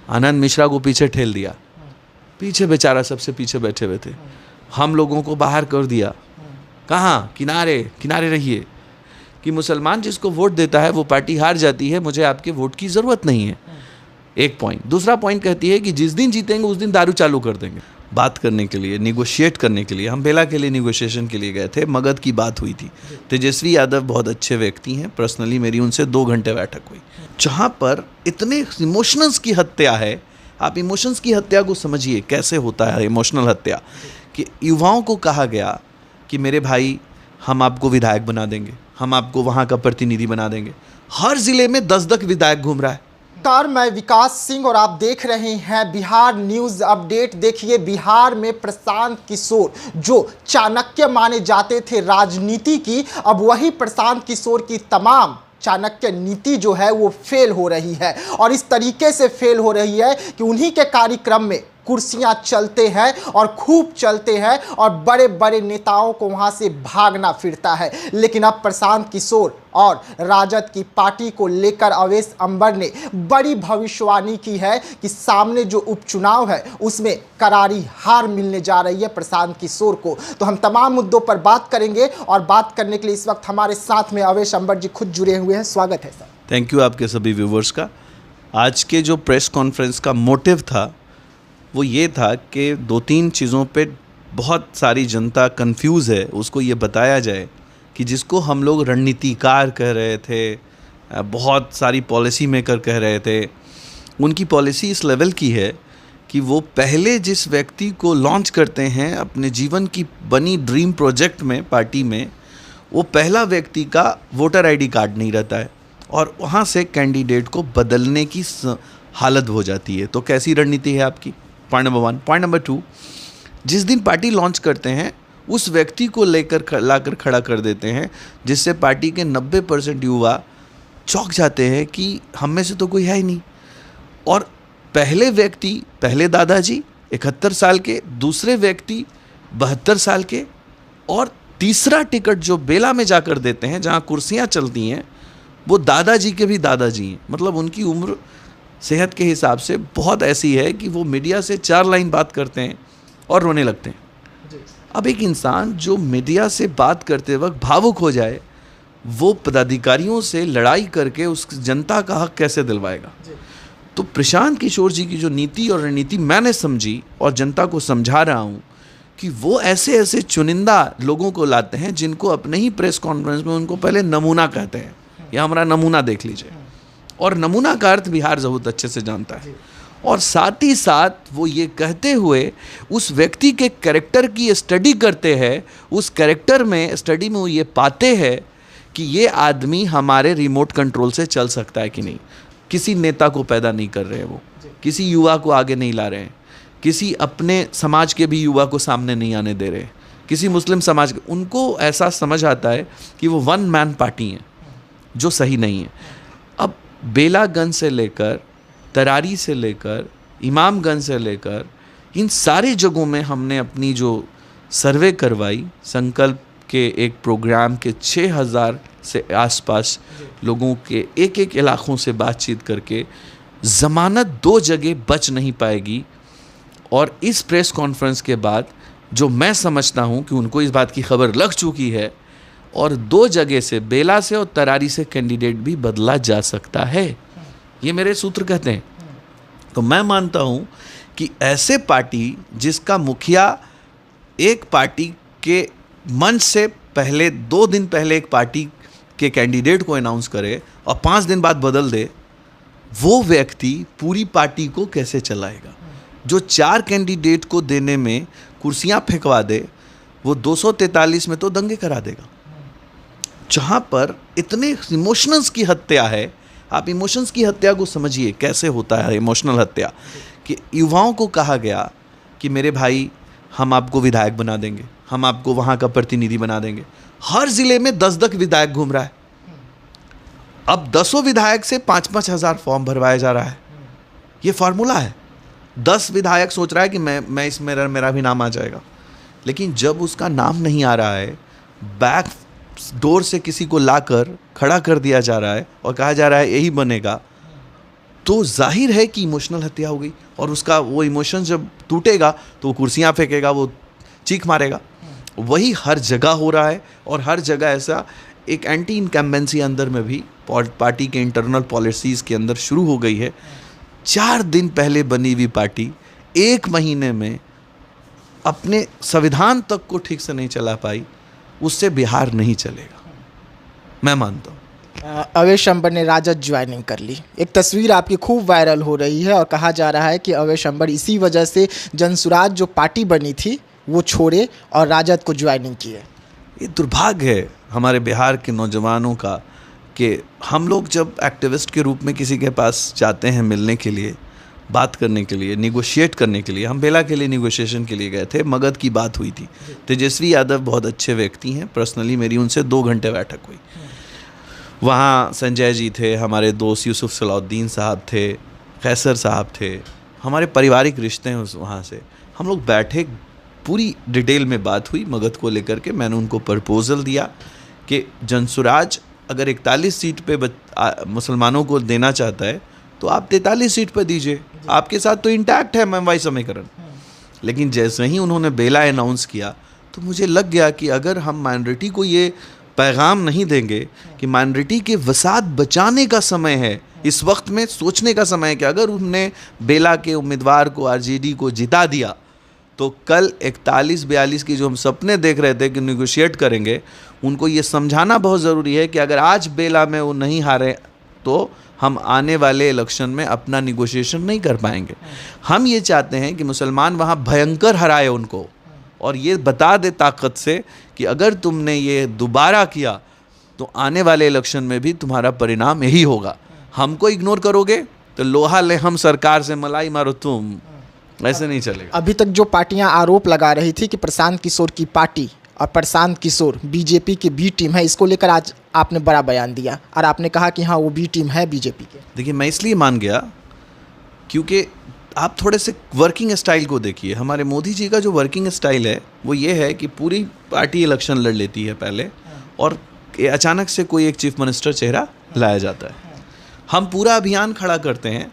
आनंद मिश्रा को पीछे ठेल दिया, पीछे बेचारा सबसे पीछे बैठे हुए थे, हम लोगों को बाहर कर दिया। कहाँ? किनारे किनारे रहिए। कि मुसलमान जिसको वोट देता है वो पार्टी हार जाती है, मुझे आपके वोट की ज़रूरत नहीं है। एक पॉइंट। दूसरा पॉइंट कहती है कि जिस दिन जीतेंगे उस दिन दारू चालू कर देंगे। बात करने के लिए, निगोशिएट करने के लिए, हम बेला के लिए निगोशिएशन के लिए गए थे, मगध की बात हुई थी। तेजस्वी यादव बहुत अच्छे व्यक्ति हैं, पर्सनली मेरी उनसे 2 घंटे बैठक हुई, जहाँ पर इतने इमोशंस की हत्या है। आप इमोशंस की हत्या को समझिए, कैसे होता है इमोशनल हत्या। कि युवाओं को कहा गया कि मेरे भाई हम आपको विधायक बना देंगे, हम आपको वहाँ का प्रतिनिधि बना देंगे। हर जिले में 10-10 विधायक घूम रहा है। मैं विकास सिंह और आप देख रहे हैं बिहार न्यूज अपडेट। देखिए, बिहार में प्रशांत किशोर जो चाणक्य माने जाते थे राजनीति की, अब वही प्रशांत किशोर की तमाम चाणक्य नीति जो है वो फेल हो रही है। और इस तरीके से फेल हो रही है कि उन्हीं के कार्यक्रम में कुर्सियां चलते हैं और खूब चलते हैं और बड़े बड़े नेताओं को वहां से भागना फिरता है। लेकिन अब प्रशांत किशोर और राजद की पार्टी को लेकर अवैध अंबर ने बड़ी भविष्यवाणी की है कि सामने जो उपचुनाव है उसमें करारी हार मिलने जा रही है प्रशांत किशोर को। तो हम तमाम मुद्दों पर बात करेंगे और बात करने के लिए इस वक्त हमारे साथ में अवैध अंबर जी खुद जुड़े हुए हैं। स्वागत है सर। थैंक यू आपके सभी व्यूवर्स का। आज के जो प्रेस कॉन्फ्रेंस का मोटिव था वो ये था कि 2-3 चीज़ों पे बहुत सारी जनता कंफ्यूज है, उसको ये बताया जाए कि जिसको हम लोग रणनीतिकार कह रहे थे, बहुत सारी पॉलिसी मेकर कह रहे थे, उनकी पॉलिसी इस लेवल की है कि वो पहले जिस व्यक्ति को लॉन्च करते हैं अपने जीवन की बनी ड्रीम प्रोजेक्ट में, पार्टी में, वो पहला व्यक्ति का वोटर आईडी कार्ड नहीं रहता है और वहाँ से कैंडिडेट को बदलने की हालत हो जाती है। तो कैसी रणनीति है आपकी? Point number 1। पॉइंट नंबर 2, जिस दिन पार्टी लॉन्च करते हैं उस व्यक्ति को लेकर लाकर खड़ा कर देते हैं, जिससे पार्टी के 90% युवा चौंक जाते हैं कि हम में से तो कोई है ही नहीं। और पहले व्यक्ति, पहले दादाजी 71 साल के, दूसरे व्यक्ति 72 साल के, और तीसरा टिकट जो बेला में जाकर देते हैं जहाँ कुर्सियाँ चलती हैं वो दादाजी के भी दादाजी हैं। मतलब उनकी उम्र सेहत के हिसाब से बहुत ऐसी है कि वो मीडिया से 4 लाइन बात करते हैं और रोने लगते हैं। अब एक इंसान जो मीडिया से बात करते वक्त भावुक हो जाए, वो पदाधिकारियों से लड़ाई करके उस जनता का हक कैसे दिलवाएगा? तो प्रशांत किशोर जी की जो नीति और रणनीति मैंने समझी और जनता को समझा रहा हूँ कि वो ऐसे ऐसे चुनिंदा लोगों को लाते हैं जिनको अपने ही प्रेस कॉन्फ्रेंस में उनको पहले नमूना कहते हैं, या हमारा नमूना देख लीजिए। और नमूना का अर्थ बिहार बहुत अच्छे से जानता है। और साथ ही साथ वो ये कहते हुए उस व्यक्ति के कैरेक्टर की स्टडी करते हैं, उस कैरेक्टर में स्टडी में वो ये पाते हैं कि ये आदमी हमारे रिमोट कंट्रोल से चल सकता है कि नहीं। किसी नेता को पैदा नहीं कर रहे हैं, वो किसी युवा को आगे नहीं ला रहे हैं, किसी अपने समाज के भी युवा को सामने नहीं आने दे रहे, किसी मुस्लिम समाज के। उनको ऐसा समझ आता है कि वो 1 मैन पार्टी है, जो सही नहीं है। अब बेलागंज से लेकर, तरारी से लेकर, इमामगंज से लेकर, इन सारी जगहों में हमने अपनी जो सर्वे करवाई, संकल्प के एक प्रोग्राम के 6000 से आसपास लोगों के एक इलाकों से बातचीत करके ज़मानत 2 जगह बच नहीं पाएगी। और इस प्रेस कॉन्फ्रेंस के बाद जो मैं समझता हूँ कि उनको इस बात की खबर लग चुकी है और 2 जगह से, बेला से और तरारी से, कैंडिडेट भी बदला जा सकता है, ये मेरे सूत्र कहते हैं। तो मैं मानता हूँ कि ऐसे पार्टी जिसका मुखिया एक पार्टी के मंच से पहले 2 दिन पहले एक पार्टी के कैंडिडेट को अनाउंस करे और 5 दिन बाद बदल दे, वो व्यक्ति पूरी पार्टी को कैसे चलाएगा? जो 4 कैंडिडेट को देने में कुर्सियाँ फेंकवा दे, वो 243 में तो दंगे करा देगा। जहाँ पर इतने इमोशंस की हत्या है, आप इमोशंस की हत्या को समझिए, कैसे होता है इमोशनल हत्या। कि युवाओं को कहा गया कि मेरे भाई हम आपको विधायक बना देंगे, हम आपको वहाँ का प्रतिनिधि बना देंगे। हर जिले में 10-10 विधायक घूम रहा है। अब 10 विधायक से 5-5 हज़ार फॉर्म भरवाया जा रहा है। ये फार्मूला है। 10 विधायक सोच रहा है कि मैं इसमें मेरा भी नाम आ जाएगा, लेकिन जब उसका नाम नहीं आ रहा है, बैक डोर से किसी को लाकर खड़ा कर दिया जा रहा है और कहा जा रहा है यही बनेगा, तो जाहिर है कि इमोशनल हत्या हो गई, और उसका वो इमोशन जब टूटेगा तो वो कुर्सियाँ फेंकेगा, वो चीख मारेगा। वही हर जगह हो रहा है, और हर जगह ऐसा एक एंटी इनकम्बेंसी अंदर में भी पार्टी के इंटरनल पॉलिसीज़ के अंदर शुरू हो गई है। 4 दिन पहले बनी हुई पार्टी 1 महीने में अपने संविधान तक को ठीक से नहीं चला पाई, उससे बिहार नहीं चलेगा, मैं मानता हूँ। अवैश अंबर ने राजद ज्वाइनिंग कर ली। एक तस्वीर आपकी खूब वायरल हो रही है और कहा जा रहा है कि अवैश अंबर इसी वजह से जनसुराज जो पार्टी बनी थी वो छोड़े और राजद को ज्वाइनिंग किए। ये दुर्भाग्य है हमारे बिहार के नौजवानों का कि हम लोग जब एक्टिविस्ट के रूप में किसी के पास जाते हैं मिलने के लिए, बात करने के लिए, निगोशिएट करने के लिए, हम बेला के लिए निगोशिएशन के लिए गए थे, मगध की बात हुई थी। तेजस्वी यादव बहुत अच्छे व्यक्ति हैं, पर्सनली मेरी उनसे 2 घंटे बैठक हुई। वहाँ संजय जी थे, हमारे दोस्त यूसुफ सलाउद्दीन साहब थे, कैसर साहब थे, हमारे पारिवारिक रिश्ते हैं वहाँ से। हम लोग बैठे, पूरी डिटेल में बात हुई मगध को लेकर के। मैंने उनको प्रपोज़ल दिया कि जनसुराज अगर 41 सीट पे मुसलमानों को देना चाहता है तो आप 43 सीट पर दीजिए, आपके साथ तो इंटैक्ट है महंगाई समीकरण। लेकिन जैसे ही उन्होंने बेला अनाउंस किया तो मुझे लग गया कि अगर हम माइनॉरिटी को ये पैगाम नहीं देंगे कि माइनॉरिटी के वसात बचाने का समय है, इस वक्त में सोचने का समय है कि अगर उन्होंने बेला के उम्मीदवार को, आरजेडी को जिता दिया तो कल 41-42 की जो हम सपने देख रहे थे कि निगोशिएट करेंगे, उनको ये समझाना बहुत ज़रूरी है कि अगर आज बेला में वो नहीं हारे तो हम आने वाले इलेक्शन में अपना निगोशिएशन नहीं कर पाएंगे। हम ये चाहते हैं कि मुसलमान वहाँ भयंकर हराए उनको, और ये बता दे ताकत से कि अगर तुमने ये दोबारा किया तो आने वाले इलेक्शन में भी तुम्हारा परिणाम यही होगा। हमको इग्नोर करोगे तो लोहा ले हम सरकार से मलाई मारो तुम, ऐसे नहीं चलेगा। अभी तक जो पार्टियां आरोप लगा रही थी कि प्रशांत किशोर की पार्टी और प्रशांत किशोर बीजेपी की बी टीम है, इसको लेकर आज आपने बड़ा बयान दिया और आपने कहा कि हाँ वो बी टीम है बीजेपी के। देखिए, मैं इसलिए मान गया क्योंकि आप थोड़े से वर्किंग स्टाइल को देखिए। हमारे मोदी जी का जो वर्किंग स्टाइल है वो ये है कि पूरी पार्टी इलेक्शन लड़ लेती है पहले, और अचानक से कोई एक चीफ मिनिस्टर चेहरा लाया जाता है। हम पूरा अभियान खड़ा करते हैं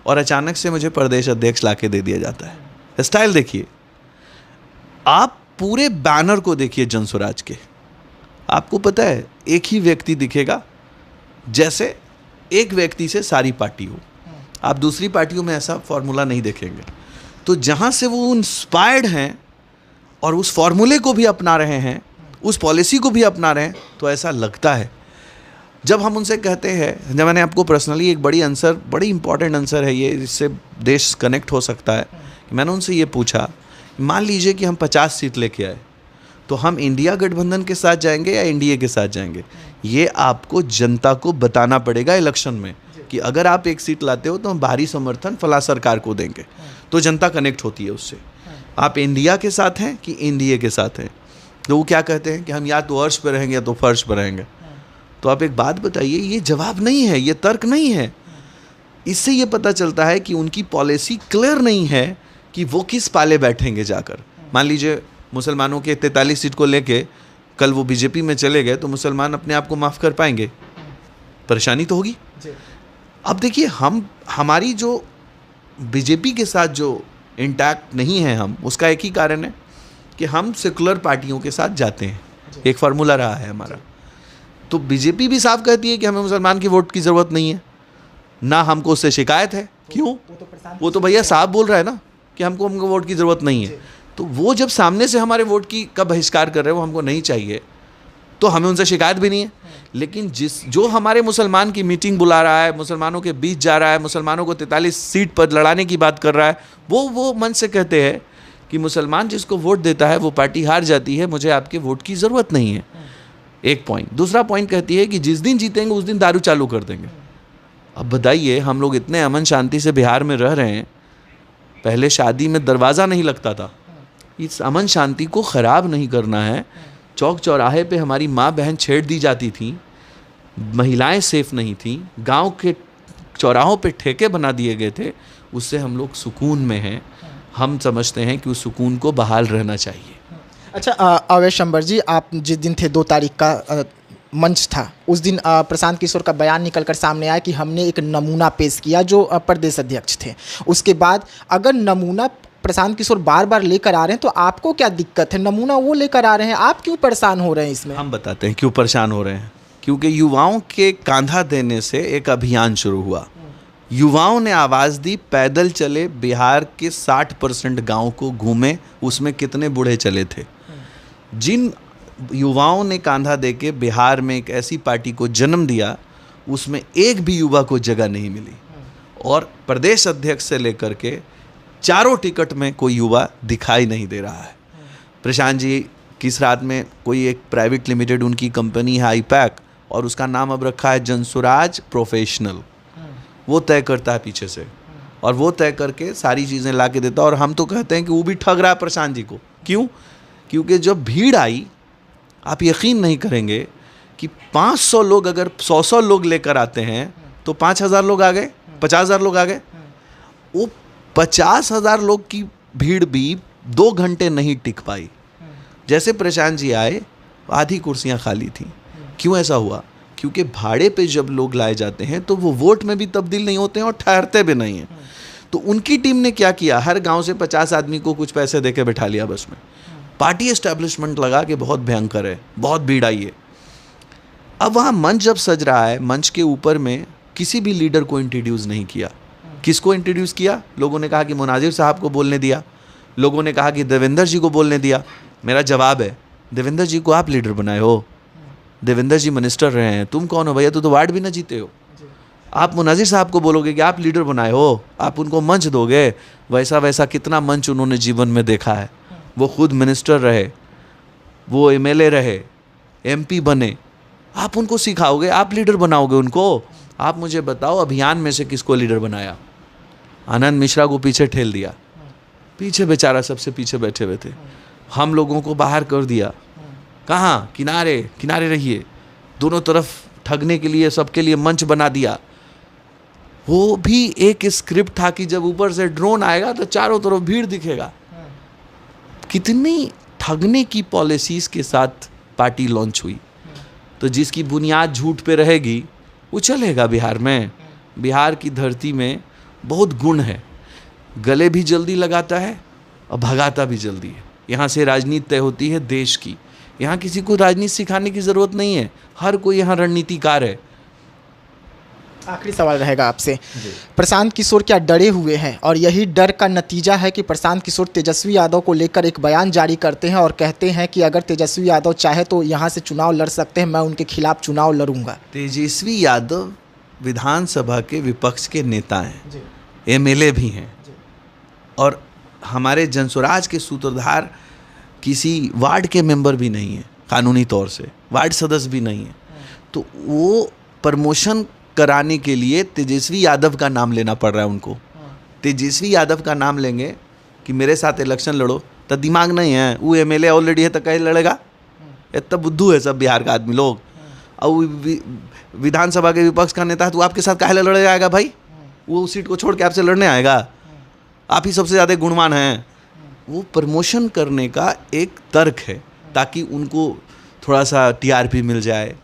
और अचानक से मुझे प्रदेश अध्यक्ष लाके दे दिया जाता है। स्टाइल देखिए, आप पूरे बैनर को देखिए जनसुराज के, आपको पता है एक ही व्यक्ति दिखेगा, जैसे एक व्यक्ति से सारी पार्टी हो। आप दूसरी पार्टियों में ऐसा फॉर्मूला नहीं देखेंगे। तो जहाँ से वो इंस्पायर्ड हैं और उस फॉर्मूले को भी अपना रहे हैं, उस पॉलिसी को भी अपना रहे हैं, तो ऐसा लगता है। जब हम उनसे कहते हैं, जब मैंने आपको पर्सनली एक बड़ी इंपॉर्टेंट आंसर है ये, इससे देश कनेक्ट हो सकता है, मैंने उनसे ये पूछा, मान लीजिए कि हम 50 सीट लेके आए, तो हम इंडिया गठबंधन के साथ जाएंगे या एनडीए के साथ जाएंगे? ये आपको जनता को बताना पड़ेगा इलेक्शन में कि अगर आप 1 सीट लाते हो तो हम भारी समर्थन फला सरकार को देंगे, तो जनता कनेक्ट होती है उससे। आप इंडिया के साथ हैं कि एनडीए के साथ हैं, तो वो क्या कहते हैं कि हम या तो अर्श पर रहेंगे या तो फर्श पर रहेंगे। तो आप एक बात बताइए, ये जवाब नहीं है, ये तर्क नहीं है। इससे ये पता चलता है कि उनकी पॉलिसी क्लियर नहीं है कि वो किस पाले बैठेंगे जाकर। मान लीजिए मुसलमानों के 43 सीट को लेके कल वो बीजेपी में चले गए, तो मुसलमान अपने आप को माफ़ कर पाएंगे? परेशानी तो होगी। अब देखिए, हमारी जो बीजेपी के साथ जो इंटैक्ट नहीं है हम, उसका एक ही कारण है कि हम सेकुलर पार्टियों के साथ जाते हैं, एक फार्मूला रहा है हमारा। तो बीजेपी भी साफ कहती है कि हमें मुसलमान की वोट की ज़रूरत नहीं है, ना हमको उससे शिकायत है। क्यों? वो तो भैया साहब बोल रहा है ना कि हमको वोट की ज़रूरत नहीं है। तो वो जब सामने से हमारे वोट की का बहिष्कार कर रहे हैं, वो हमको नहीं चाहिए, तो हमें उनसे शिकायत भी नहीं है। लेकिन जो हमारे मुसलमान की मीटिंग बुला रहा है, मुसलमानों के बीच जा रहा है, मुसलमानों को 43 सीट पर लड़ाने की बात कर रहा है, वो मन से कहते हैं कि मुसलमान जिसको वोट देता है वो पार्टी हार जाती है, मुझे आपके वोट की ज़रूरत नहीं है। एक पॉइंट। दूसरा पॉइंट कहती है कि जिस दिन जीतेंगे उस दिन दारू चालू कर देंगे। अब बताइए, हम लोग इतने अमन शांति से बिहार में रह रहे हैं, पहले शादी में दरवाज़ा नहीं लगता था। इस अमन शांति को ख़राब नहीं करना है। चौक चौराहे पे हमारी माँ बहन छेड़ दी जाती थी, महिलाएं सेफ नहीं थी, गांव के चौराहों पे ठेके बना दिए गए थे, उससे हम लोग सुकून में हैं। हम समझते हैं कि उस सुकून को बहाल रहना चाहिए। अच्छा, अवैश अंबर जी, आप जिस दिन थे 2 तारीख का मंच था उस दिन प्रशांत किशोर का बयान निकलकर सामने आया कि हमने एक नमूना पेश किया जो प्रदेश अध्यक्ष थे। उसके बाद अगर नमूना प्रशांत किशोर बार बार लेकर आ रहे हैं तो आपको क्या दिक्कत है? नमूना वो लेकर आ रहे हैं, आप क्यों परेशान हो रहे हैं इसमें? हम बताते हैं क्यों परेशान हो रहे हैं। क्योंकि युवाओं के कांधा देने से एक अभियान शुरू हुआ। युवाओं ने आवाज़ दी, पैदल चले, बिहार के 60% गांव को घूमे, उसमें कितने बूढ़े चले थे। जिन युवाओं ने कांधा देके बिहार में एक ऐसी पार्टी को जन्म दिया, उसमें एक भी युवा को जगह नहीं मिली। और प्रदेश अध्यक्ष से लेकर के चारों टिकट में कोई युवा दिखाई नहीं दे रहा है। प्रशांत जी किस रात में कोई एक प्राइवेट लिमिटेड उनकी कंपनी है आईपैक, और उसका नाम अब रखा है जनसुराज प्रोफेशनल। वो तय करता है पीछे से, और वो तय करके सारी चीज़ें ला के देता है। और हम तो कहते हैं कि वो भी ठग रहा है प्रशांत जी को। क्यों? क्योंकि जब भीड़ आई, आप यकीन नहीं करेंगे कि 500 लोग अगर 100 लोग लेकर आते हैं तो 5000 लोग आ गए, 50,000 लोग आ गए। वो 50,000 लोग की भीड़ भी 2 घंटे नहीं टिक पाई। जैसे प्रशांत जी आए, आधी कुर्सियां खाली थी। क्यों ऐसा हुआ? क्योंकि भाड़े पे जब लोग लाए जाते हैं तो वो वोट में भी तब्दील नहीं होते हैं और ठहरते भी नहीं हैं। तो उनकी टीम ने क्या किया, हर गांव से 50 आदमी को कुछ पैसे देके बैठा लिया बस में। पार्टी एस्टेब्लिशमेंट लगा कि बहुत भयंकर है, बहुत भीड़ आई है। अब वहाँ मंच जब सज रहा है, मंच के ऊपर में किसी भी लीडर को इंट्रोड्यूस नहीं किया। किसको इंट्रोड्यूस किया? लोगों ने कहा कि मुनाजिर साहब को बोलने दिया, लोगों ने कहा कि देवेंद्र जी को बोलने दिया। मेरा जवाब है, देवेंद्र जी को आप लीडर बनाए हो, देवेंद्र जी मिनिस्टर रहे हैं, तुम कौन हो भैया? तो वार्ड भी ना जीते हो। आप मुनाजिर साहब को बोलोगे कि आप लीडर बनाए हो, आप उनको मंच दोगे। वैसा वैसा कितना मंच उन्होंने जीवन में देखा है। वो खुद मिनिस्टर रहे, वो एमएलए रहे, एमपी बने। आप उनको सिखाओगे, आप लीडर बनाओगे उनको। आप मुझे बताओ, अभियान में से किसको लीडर बनाया? आनंद मिश्रा को पीछे ठेल दिया, पीछे बेचारा सबसे पीछे बैठे हुए थे। हम लोगों को बाहर कर दिया। कहाँ? किनारे किनारे रहिए। दोनों तरफ ठगने के लिए, सबके लिए मंच बना दिया। वो भी एक स्क्रिप्ट था कि जब ऊपर से ड्रोन आएगा तो चारों तरफ भीड़ दिखेगा। कितनी ठगने की पॉलिसीज के साथ पार्टी लॉन्च हुई। तो जिसकी बुनियाद झूठ पे रहेगी वो चलेगा बिहार में। बिहार की धरती में बहुत गुण है, गले भी जल्दी लगाता है और भगाता भी जल्दी है। यहाँ से राजनीति तय होती है देश की। यहाँ किसी को राजनीति सिखाने की ज़रूरत नहीं है, हर कोई यहाँ रणनीतिकार है। आखिरी सवाल रहेगा आपसे, प्रशांत किशोर क्या डरे हुए हैं? और यही डर का नतीजा है कि प्रशांत किशोर तेजस्वी यादव को लेकर एक बयान जारी करते हैं और कहते हैं कि अगर तेजस्वी यादव चाहे तो यहाँ से चुनाव लड़ सकते हैं, मैं उनके खिलाफ चुनाव लड़ूंगा। तेजस्वी यादव विधानसभा के विपक्ष के नेता हैं, एमएलए भी हैं, और हमारे जनसुराज के सूत्रधार किसी वार्ड के मेंबर भी नहीं है, कानूनी तौर से वार्ड सदस्य भी नहीं है। तो वो प्रमोशन कराने के लिए तेजस्वी यादव का नाम लेना पड़ रहा है उनको। तेजस्वी यादव का नाम लेंगे कि मेरे साथ इलेक्शन लड़ो, तो दिमाग नहीं है। वो एमएलए ऑलरेडी है तो कहीं लड़ेगा? इतना बुद्धू है सब बिहार का आदमी लोग। और विधानसभा के विपक्ष का नेता है तो आपके साथ काहे लड़े आएगा भाई? वो उस सीट को छोड़ के आपसे लड़ने आएगा? आप ही सबसे ज़्यादा गुणवान हैं। वो प्रमोशन करने का एक तर्क है ताकि उनको थोड़ा सा टीआरपी मिल जाए,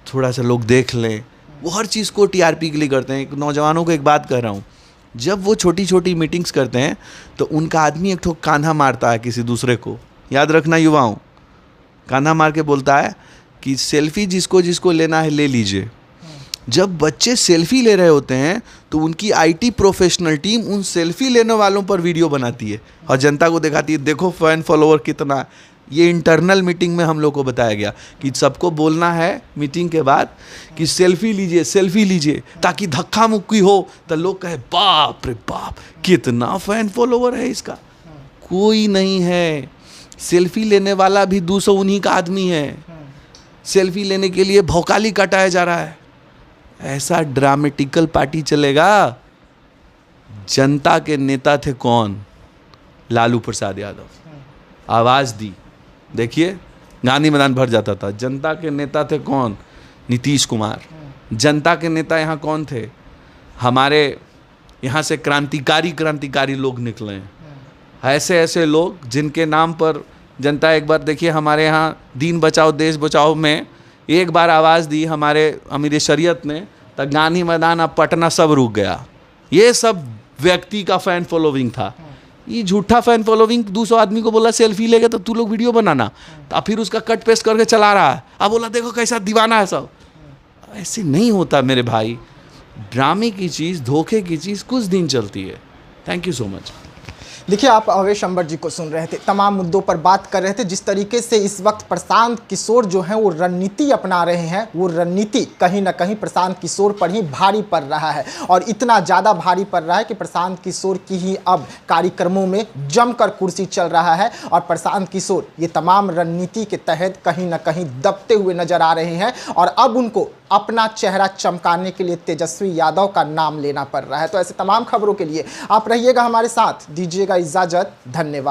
थोड़ा सा लोग देख लें। वो हर चीज़ को टीआरपी के लिए करते हैं। नौजवानों को एक बात कह रहा हूँ, जब वो छोटी छोटी मीटिंग्स करते हैं तो उनका आदमी एक ठोक कांधा मारता है किसी दूसरे को। याद रखना युवाओं, कांधा मार के बोलता है कि सेल्फी जिसको जिसको लेना है ले लीजिए। जब बच्चे सेल्फी ले रहे होते हैं तो उनकी आईटी प्रोफेशनल टीम उन सेल्फी लेने वालों पर वीडियो बनाती है और जनता को दिखाती है, देखो फैन फॉलोअर कितना। ये इंटरनल मीटिंग में हम लोग को बताया गया कि सबको बोलना है मीटिंग के बाद कि सेल्फी लीजिए, ताकि धक्का मुक्की हो तो लोग कहे बाप रे बाप कितना फैन फॉलोअर है इसका। कोई नहीं है, सेल्फी लेने वाला भी 219 का आदमी है। सेल्फी लेने के लिए भौकाली कटाया जा रहा है। ऐसा ड्रामेटिकल पार्टी चलेगा? जनता के नेता थे कौन? लालू प्रसाद यादव। आवाज़ दी, देखिए गांधी मैदान भर जाता था। जनता के नेता थे कौन? नीतीश कुमार। जनता के नेता यहाँ कौन थे? हमारे यहाँ से क्रांतिकारी लोग निकले हैं। ऐसे लोग जिनके नाम पर जनता, एक बार देखिए हमारे यहाँ दीन बचाओ देश बचाओ में एक बार आवाज़ दी हमारे अमीर शरीयत ने, तो गांधी मैदान अब पटना सब रुक गया। ये सब व्यक्ति का फैन फॉलोइंग था। ये झूठा फैन फॉलोइंग 200 आदमी को बोला सेल्फी लेके तो तू लोग वीडियो बनाना, तो फिर उसका कट पेस्ट करके चला रहा है। अब बोला देखो कैसा दीवाना है सब। ऐसे नहीं होता मेरे भाई। ड्रामे की चीज़, धोखे की चीज़ कुछ दिन चलती है। Thank you so much. देखिए, आप अवेश अंबर जी को सुन रहे थे, तमाम मुद्दों पर बात कर रहे थे। जिस तरीके से इस वक्त प्रशांत किशोर जो हैं वो रणनीति अपना रहे हैं, वो रणनीति कहीं ना कहीं प्रशांत किशोर पर ही भारी पड़ रहा है, और इतना ज़्यादा भारी पड़ रहा है कि प्रशांत किशोर की ही अब कार्यक्रमों में जमकर कुर्सी चल रहा है, और प्रशांत किशोर ये तमाम रणनीति के तहत कहीं ना कहीं दबते हुए नजर आ रहे हैं, और अब उनको अपना चेहरा चमकाने के लिए तेजस्वी यादव का नाम लेना पड़ रहा है। तो ऐसे तमाम खबरों के लिए आप रहिएगा हमारे साथ, दीजिएगा इजाज़त, धन्यवाद।